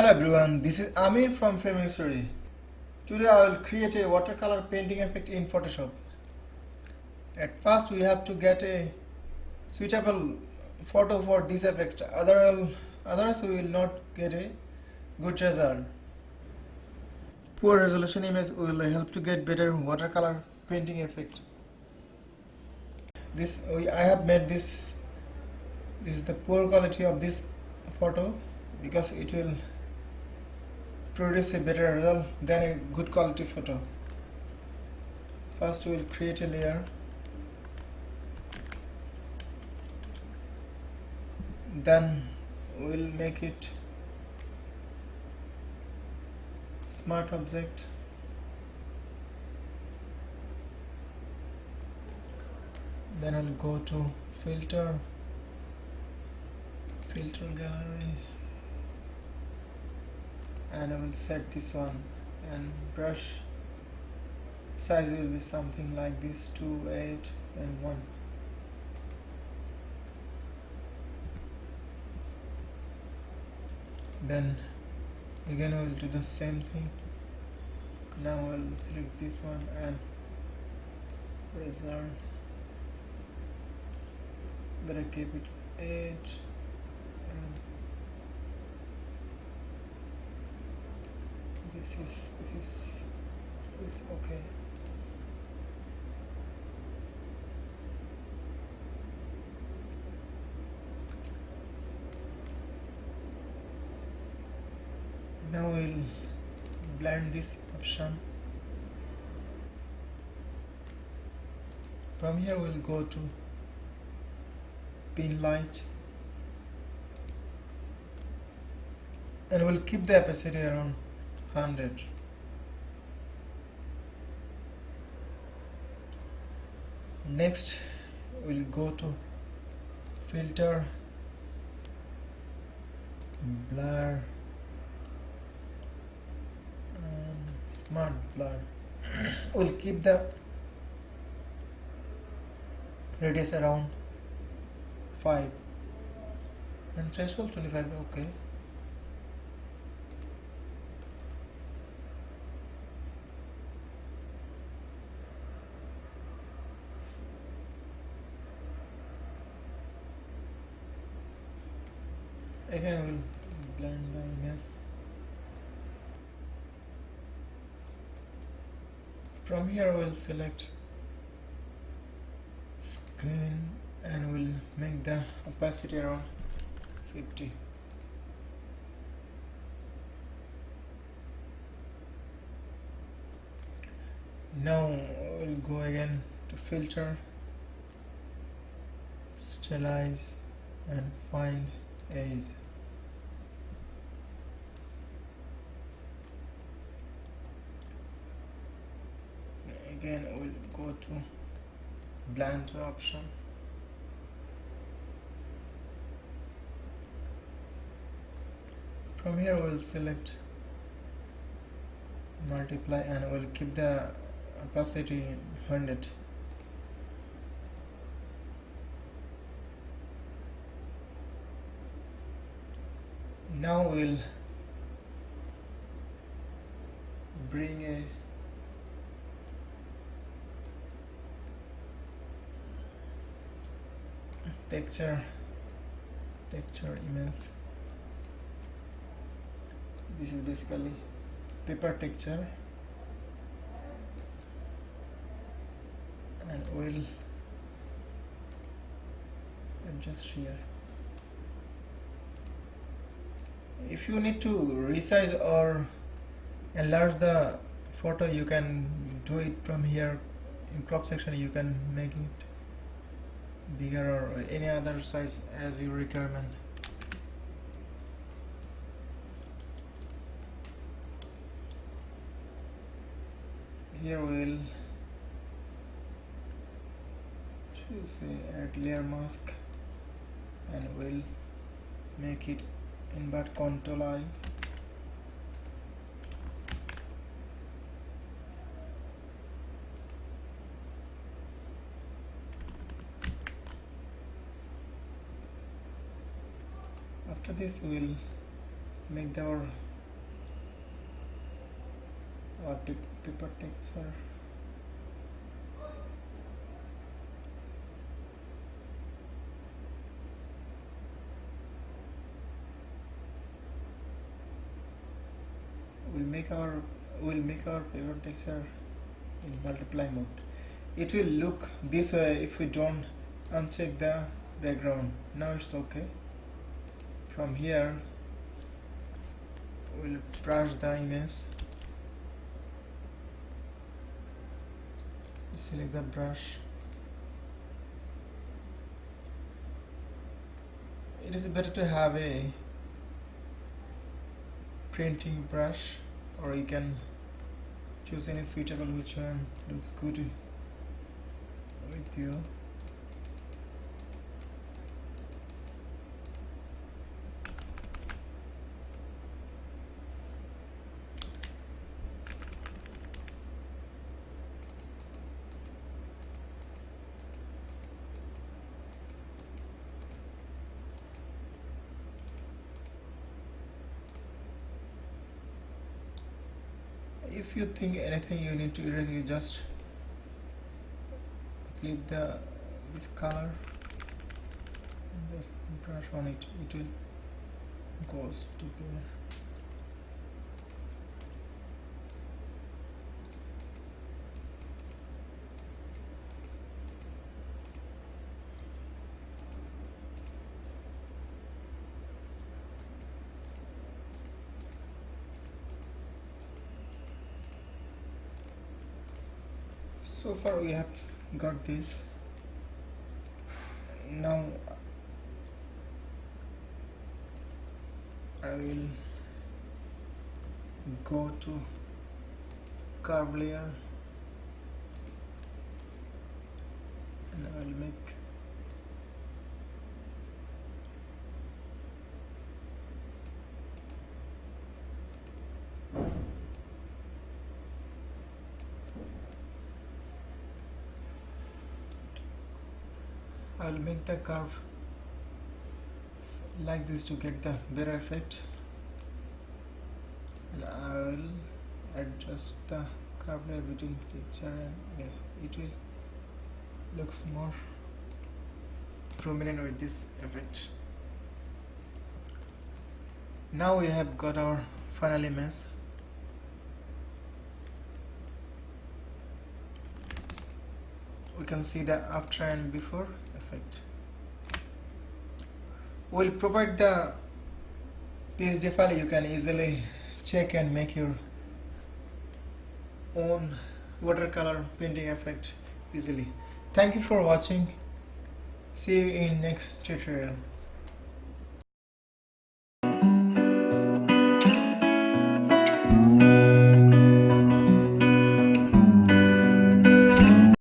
Hello everyone, this is Ami from Frame History. Today I will create a watercolor painting effect in Photoshop. At first we have to get a suitable photo for this effect, otherwise we will not get a good result. Poor resolution image will help to get better watercolor painting effect. I have made this is the poor quality of this photo because it will produce a better result than a good quality photo. First we will create a layer, then we will make it smart object, then I will go to filter gallery, and I will set this one, and brush size will be something like this, 2, 8 and 1. Then again I will do the same thing. Now I will select this one and result, better keep it 8 and this is okay. Now we'll blend this option. From here we'll go to pin light and we'll keep the opacity around 100. Next we'll go to filter, blur and smart blur. We'll keep the radius around 5 and threshold 25. Okay. Again we'll blend the image. From here we'll select screen and we'll make the opacity around 50. Now we'll go again to filter, stylize and find edge. Again we'll go to blend option, from here we'll select multiply and we'll keep the opacity 100. Now we'll bring a texture image. This is basically paper texture, and we'll adjust here. If you need to resize or enlarge the photo, you can do it from here. In crop section you can make it bigger or any other size as your requirement. Here we'll choose add layer mask and we'll make it invert control I. After this we'll make our or paper texture. We'll make our paper texture in multiply mode. It will look this way if we don't uncheck the background. Now it's okay. From here we'll brush the image, select the brush. It is better to have a printing brush, or you can choose any suitable which one looks good with you. If you think anything you need to erase, you just flip this color and just brush on it. It will goes to there. So far we have got this. Now I will go to curve layer and I will make I will make the curve like this to get the better effect, and I will adjust the curve layer between picture and yes, it will looks more prominent with this effect. Now we have got our final image. We can see the after and before effect. We'll provide the PSD file. You can easily check and make your own watercolor painting effect easily. Thank you for watching. See you in next tutorial.